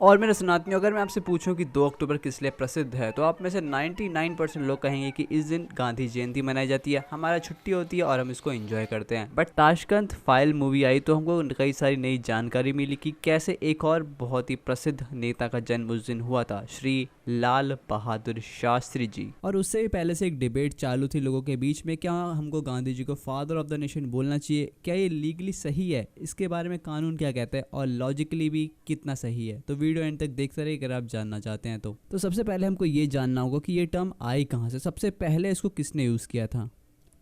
और मेरे सुनातियों, अगर मैं आपसे पूछूं कि 2 अक्टूबर किस लिए प्रसिद्ध है तो आप में से 99% लोग कहेंगे कि इस दिन गांधी जयंती मनाई जाती है, हमारा छुट्टी होती है और हम इसको एंजॉय करते हैं। बट ताशकंद फाइल मूवी आई तो हमको कई सारी नई जानकारी मिली कि कैसे एक और बहुत ही प्रसिद्ध नेता का जन्म उस दिन हुआ था, श्री लाल बहादुर शास्त्री जी। और उससे भी पहले से एक डिबेट चालू थी लोगों के बीच में, क्या हमको गांधी जी को फादर ऑफ द नेशन बोलना चाहिए, क्या ये लीगली सही है, इसके बारे में कानून क्या कहता है और लॉजिकली भी कितना सही है। तो वीडियो एंड तक देखते रहिए अगर आप जानना चाहते हैं तो सबसे पहले हमको ये जानना होगा कि ये टर्म आई कहाँ से, सबसे पहले इसको किसने यूज़ किया था।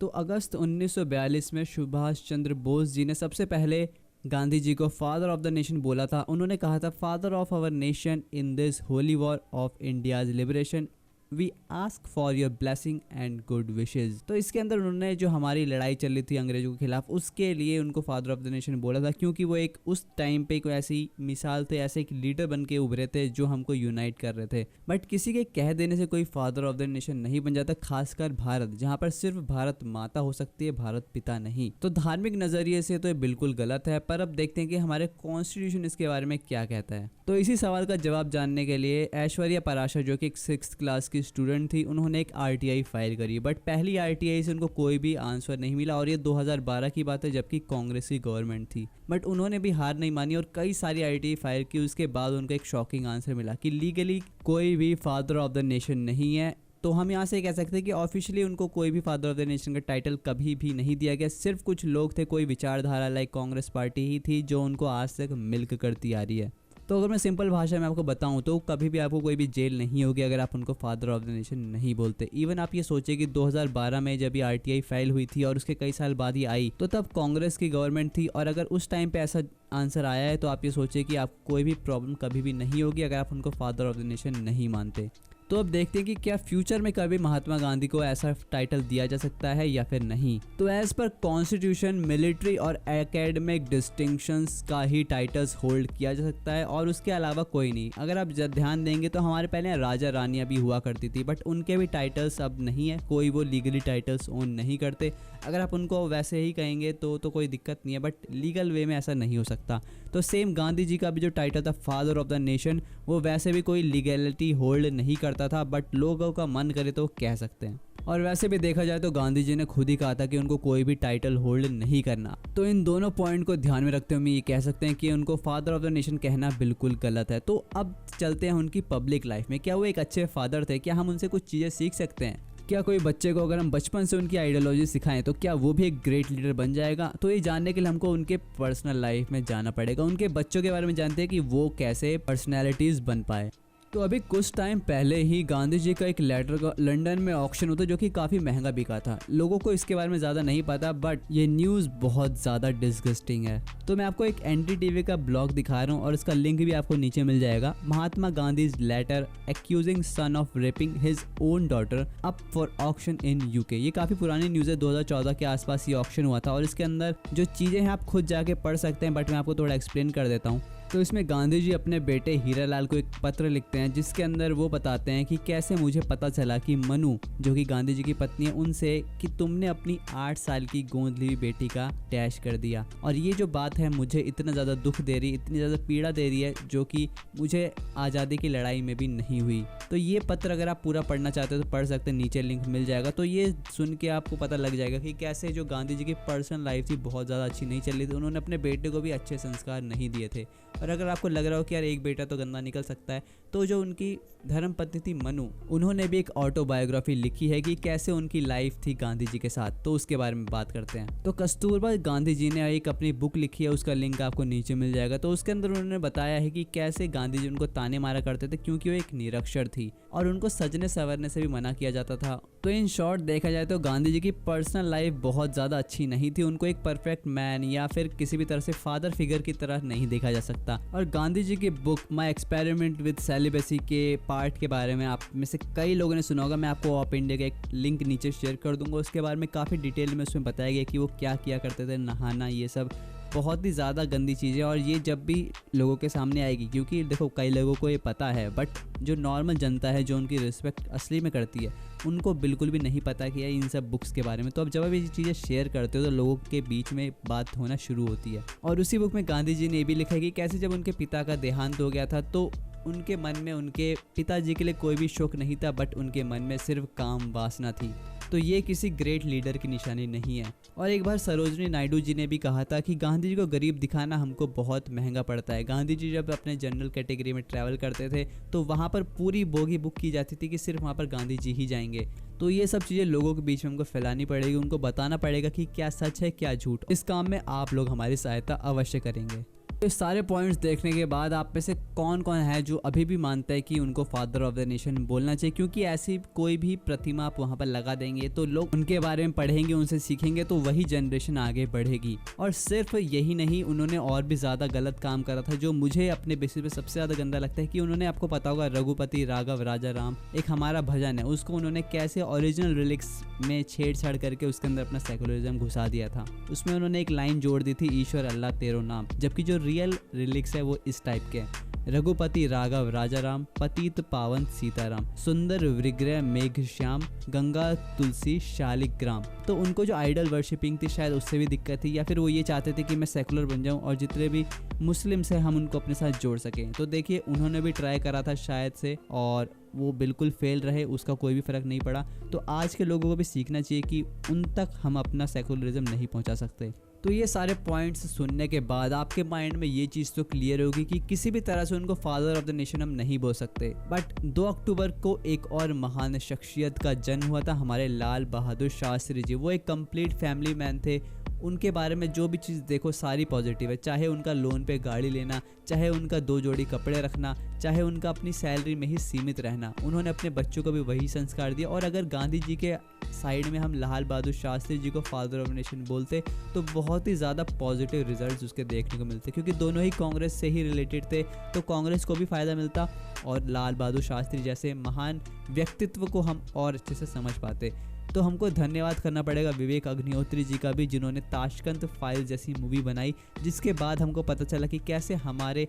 तो अगस्त 1942 में सुभाष चंद्र बोस जी ने सबसे पहले गांधी जी को फादर ऑफ द नेशन बोला था। उन्होंने कहा था, father of our nation in this holy war of India's liberation we ask for your blessing and good wishes. तो इसके अंदर उन्होंने जो हमारी लड़ाई चल रही थी अंग्रेजों के खिलाफ, उसके लिए उनको फादर ऑफ द नेशन बोला था, क्योंकि वो एक उस टाइम पे कोई ऐसी मिसाल थे, ऐसे एक लीडर बन के उभरे थे जो हमको यूनाइट कर रहे थे। बट किसी के कह देने से कोई फादर ऑफ द नेशन नहीं बन जाता, खासकर भारत, जहाँ पर सिर्फ भारत माता हो सकती है, भारत पिता नहीं। तो धार्मिक नजरिए से तो ये बिल्कुल गलत है, पर अब देखते हैं कि हमारे कॉन्स्टिट्यूशन इसके बारे में क्या कहता है। तो इसी सवाल का जवाब जानने के लिए ऐश्वर्या पराशर, जो कि एक 6th क्लास की स्टूडेंट थी, उन्होंने एक आरटीआई फाइल करी। बट पहली आरटीआई से उनको कोई भी आंसर नहीं मिला और ये 2012 की बात है, जबकि कांग्रेस की गवर्नमेंट थी। बट उन्होंने भी हार नहीं मानी और कई सारी आरटीआई फाइल की। उसके बाद उनको एक शॉकिंग आंसर मिला कि लीगली कोई भी फादर ऑफ द नेशन नहीं है। तो हम यहाँ से कह सकते हैं कि ऑफिशियली उनको कोई भी फादर ऑफ द नेशन का टाइटल कभी भी नहीं दिया गया। सिर्फ कुछ लोग थे, कोई विचारधारा लाइक कांग्रेस पार्टी ही थी जो उनको आज तक मिल्क करती आ रही है। तो अगर मैं सिंपल भाषा में आपको बताऊं तो कभी भी आपको कोई भी जेल नहीं होगी अगर आप उनको फादर ऑफ द नेशन नहीं बोलते। इवन आप ये सोचिए कि 2012 में जब ये आरटीआई फाइल हुई थी और उसके कई साल बाद ही आई, तो तब कांग्रेस की गवर्नमेंट थी। और अगर उस टाइम पे ऐसा आंसर आया है तो आप ये सोचिए कि आप कोई भी प्रॉब्लम कभी भी नहीं होगी अगर आप उनको फादर ऑफ द नेशन नहीं मानते। तो अब देखते हैं कि क्या फ्यूचर में कभी महात्मा गांधी को ऐसा टाइटल दिया जा सकता है या फिर नहीं। तो एज पर कॉन्स्टिट्यूशन मिलिट्री और एकेडमिक डिस्टिंक्शंस का ही टाइटल्स होल्ड किया जा सकता है और उसके अलावा कोई नहीं। अगर आप ध्यान देंगे तो हमारे पहले राजा रानियां भी हुआ करती थी, बट उनके भी टाइटल्स अब नहीं है, कोई वो लीगली टाइटल्स ओन नहीं करते। अगर आप उनको वैसे ही कहेंगे तो कोई दिक्कत नहीं है, बट लीगल वे में ऐसा नहीं हो सकता। तो सेम गांधी जी का भी जो टाइटल था फादर ऑफ द नेशन, वो वैसे भी कोई लीगलिटी होल्ड नहीं करता था, बट लोगों का मन करे तो कह सकते हैं। और वैसे भी देखा जाए तो गांधी जी ने खुद ही कहा था कि उनको कोई भी टाइटल होल्ड नहीं करना। तो इन दोनों पॉइंट को ध्यान में रखते हुए हम ये कह सकते हैं कि उनको फादर ऑफ द नेशन कहना बिल्कुल गलत है। तो अब चलते हैं उनकी पब्लिक लाइफ में। क्या वो एक अच्छे फादर थे? क्या हम उनसे कुछ चीज़ें सीख सकते हैं? क्या कोई बच्चे को अगर हम बचपन से उनकी आइडियोलॉजी सिखाएं तो क्या वो भी एक ग्रेट लीडर बन जाएगा? तो ये जानने के लिए हमको उनके पर्सनल लाइफ में जाना पड़ेगा, उनके बच्चों के बारे में जानते हैं कि वो कैसे पर्सनैलिटीज़ बन पाए। तो अभी कुछ टाइम पहले ही गांधी जी का एक लेटर का लंदन में ऑक्शन होता जो कि काफ़ी महंगा बिका था। लोगों को इसके बारे में ज़्यादा नहीं पता, बट ये न्यूज़ बहुत ज़्यादा डिस्गस्टिंग है। तो मैं आपको एक एनडीटीवी का ब्लॉग दिखा रहा हूँ और इसका लिंक भी आपको नीचे मिल जाएगा। Mahatma Gandhi's letter accusing son of raping his own daughter up for auction in UK. ये काफ़ी पुरानी न्यूज़ है, 2014 के आसपास ये ऑक्शन हुआ था और इसके अंदर जो चीज़ें हैं आप खुद जाके पढ़ सकते हैं, बट मैं आपको थोड़ा एक्सप्लेन कर देता हूँ। तो इसमें गांधी जी अपने बेटे हीरालाल को एक पत्र लिखते हैं जिसके अंदर वो बताते हैं कि कैसे मुझे पता चला कि मनु, जो कि गांधी जी की पत्नी है, उनसे कि तुमने अपनी 8 साल की गोद ली बेटी का डैश कर दिया। और ये जो बात है मुझे इतना ज़्यादा दुख दे रही, इतनी ज़्यादा पीड़ा दे रही है, जो कि मुझे आज़ादी की लड़ाई में भी नहीं हुई। तो ये पत्र अगर आप पूरा पढ़ना चाहते हो तो पढ़ सकते हैं, नीचे लिंक मिल जाएगा। तो ये सुन के आपको पता लग जाएगा कि कैसे जो गांधी जी की पर्सनल लाइफ थी बहुत ज़्यादा अच्छी नहीं चल रही थी। उन्होंने अपने बेटे को भी अच्छे संस्कार नहीं दिए थे। और अगर आपको लग रहा हो कि यार एक बेटा तो गंदा निकल सकता है, तो जो उनकी धर्मपत्नी थी मनु, उन्होंने भी एक ऑटोबायोग्राफी लिखी है कि कैसे उनकी लाइफ थी गांधी जी के साथ। तो उसके बारे में बात करते हैं। तो कस्तूरबा गांधी जी ने एक अपनी बुक लिखी है, उसका लिंक आपको नीचे मिल जाएगा। तो उसके अंदर उन्होंने बताया है कि कैसे गांधी जी उनको ताने मारा करते थे क्योंकि वो एक निरक्षर थी और उनको सजने संवरने से भी मना किया जाता था। तो इन शॉर्ट देखा जाए तो गांधी जी की पर्सनल लाइफ बहुत ज़्यादा अच्छी नहीं थी। उनको एक परफेक्ट मैन या फिर किसी भी तरह से फादर फिगर की तरह नहीं देखा जा सकता। और गांधी जी की book my experiment with celibacy के पार्ट के बारे में आप में से कई लोगों ने सुना होगा। मैं आपको ऑफ इंडिया का एक लिंक नीचे शेयर कर दूंगा। उसके बारे में काफ़ी डिटेल में उसमें बताया गया कि वो क्या किया करते थे, नहाना, ये सब बहुत ही ज़्यादा गंदी चीज़ है। और ये जब भी लोगों के सामने आएगी, क्योंकि देखो कई लोगों को ये पता है, बट जो नॉर्मल जनता है जो उनकी रिस्पेक्ट असली में करती है, उनको बिल्कुल भी नहीं पता कि इन सब बुक्स के बारे में। तो अब जब भी ये चीज़ें शेयर करते हो तो लोगों के बीच में बात होना शुरू होती है। और उसी बुक में गांधी जी ने भी लिखा है कि कैसे जब उनके पिता का देहांत हो गया था तो उनके मन में उनके पिताजी के लिए कोई भी शौक नहीं था, बट उनके मन में सिर्फ काम वासना थी। तो ये किसी ग्रेट लीडर की निशानी नहीं है। और एक बार सरोजनी नायडू जी ने भी कहा था कि गांधी जी को गरीब दिखाना हमको बहुत महंगा पड़ता है। गांधी जी जब अपने जनरल कैटेगरी में ट्रैवल करते थे तो वहाँ पर पूरी बोगी बुक की जाती थी कि सिर्फ वहाँ पर गांधी जी ही जाएंगे। तो ये सब चीज़ें लोगों के बीच में हमको फैलानी पड़ेगी, उनको बताना पड़ेगा कि क्या सच है क्या झूठ। इस काम में आप लोग हमारी सहायता अवश्य करेंगे। तो इस सारे पॉइंट्स देखने के बाद आप में से कौन कौन है जो अभी भी मानता है कि उनको फादर ऑफ द नेशन बोलना चाहिए, क्योंकि ऐसी कोई भी प्रतिमा आप वहाँ पर लगा देंगे तो लोग उनके बारे में पढ़ेंगे, उनसे सीखेंगे, तो वही जनरेशन आगे बढ़ेगी। और सिर्फ यही नहीं, उन्होंने और भी ज़्यादा गलत काम करा था जो मुझे अपने बेसिस पे सबसे ज़्यादा गंदा लगता है कि उन्होंने, आपको पता होगा रघुपति राघव राजा राम एक हमारा भजन है, उसको उन्होंने कैसे ओरिजिनल लिरिक्स में छेड़छाड़ करके उसके अंदर अपना सेकुलरिज्म घुसा दिया था। उसमें उन्होंने एक लाइन जोड़ दी थी, ईश्वर अल्लाह तेरो नाम, जबकि जो रियल लिरिक्स है वो इस टाइप के हैं, रघुपति राघव राजा राम, पतित पावन सीताराम, सुंदर विग्रह मेघ श्याम, गंगा तुलसी शालिग्राम। तो उनको जो आइडल वर्शिपिंग थी शायद उससे भी दिक्कत थी, या फिर वो ये चाहते थे कि मैं सेकुलर बन जाऊं और जितने भी मुस्लिम्स हैं हम उनको अपने साथ जोड़ सकें। तो देखिए उन्होंने भी ट्राई करा था शायद से, और वो बिल्कुल फेल रहे, उसका कोई भी फ़र्क नहीं पड़ा। तो आज के लोगों को भी सीखना चाहिए कि उन तक हम अपना सेकुलरिज्म नहीं पहुंचा सकते। तो ये सारे पॉइंट्स सुनने के बाद आपके माइंड में ये चीज़ तो क्लियर होगी कि किसी भी तरह से उनको फादर ऑफ द नेशन हम नहीं बोल सकते। बट 2 अक्टूबर को एक और महान शख्सियत का जन्म हुआ था, हमारे लाल बहादुर शास्त्री जी। वो एक कंप्लीट फैमिली मैन थे। उनके बारे में जो भी चीज़ देखो सारी पॉजिटिव है, चाहे उनका लोन पे गाड़ी लेना, चाहे उनका 2 जोड़ी कपड़े रखना, चाहे उनका अपनी सैलरी में ही सीमित रहना, उन्होंने अपने बच्चों को भी वही संस्कार दिया। और अगर गांधी जी के साइड में हम लाल बहादुर शास्त्री जी को फादर ऑफ नेशन बोलते तो बहुत ही ज़्यादा पॉजिटिव रिजल्ट्स उसके देखने को मिलते, क्योंकि दोनों ही कांग्रेस से ही रिलेटेड थे, तो कांग्रेस को भी फ़ायदा मिलता और लाल बहादुर शास्त्री जैसे महान व्यक्तित्व को हम और अच्छे से समझ पाते। तो हमको धन्यवाद करना पड़ेगा विवेक अग्निहोत्री जी का भी, जिन्होंने ताशकंद फाइल जैसी मूवी बनाई, जिसके बाद हमको पता चला कि कैसे हमारे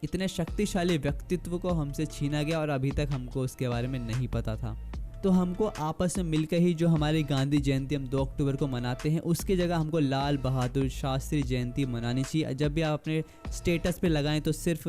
इतने शक्तिशाली व्यक्तित्व को हमसे छीना गया और अभी तक हमको उसके बारे में नहीं पता था। तो हमको आपस में मिलकर ही जो हमारी गांधी जयंती हम 2 अक्टूबर को मनाते हैं, उसकी जगह हमको लाल बहादुर शास्त्री जयंती मनानी चाहिए। जब भी आप अपने स्टेटस पे लगाएं तो सिर्फ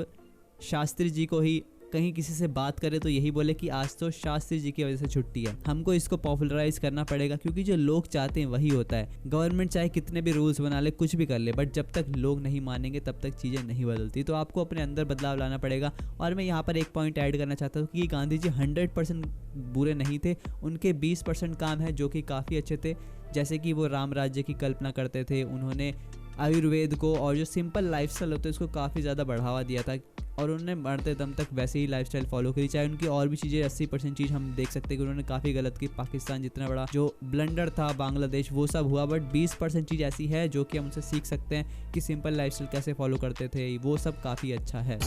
शास्त्री जी को ही, कहीं किसी से बात करें तो यही बोले कि आज तो शास्त्री जी की वजह से छुट्टी है। हमको इसको पॉपुलराइज करना पड़ेगा, क्योंकि जो लोग चाहते हैं वही होता है। गवर्नमेंट चाहे कितने भी रूल्स बना ले, कुछ भी कर ले, बट जब तक लोग नहीं मानेंगे तब तक चीज़ें नहीं बदलती। तो आपको अपने अंदर बदलाव लाना पड़ेगा। और मैं यहाँ पर एक पॉइंट ऐड करना चाहता हूँ कि गांधी जी 100% बुरे नहीं थे, उनके 20% काम है जो कि काफ़ी अच्छे थे। जैसे कि वो राम राज्य की कल्पना करते थे, उन्होंने आयुर्वेद को और जो सिंपल लाइफस्टाइल होता है उसको काफ़ी ज़्यादा बढ़ावा दिया था, और उन्होंने मरते दम तक वैसे ही लाइफस्टाइल फॉलो करी। चाहे उनकी और भी चीज़ें 80% चीज़ हम देख सकते हैं कि उन्होंने काफ़ी गलत की, पाकिस्तान जितना बड़ा जो ब्लंडर था, बांग्लादेश, वो सब हुआ, बट 20% चीज़ ऐसी है जो कि हम उनसे सीख सकते हैं कि सिंपल लाइफस्टाइल कैसे फॉलो करते थे, वो सब काफ़ी अच्छा है।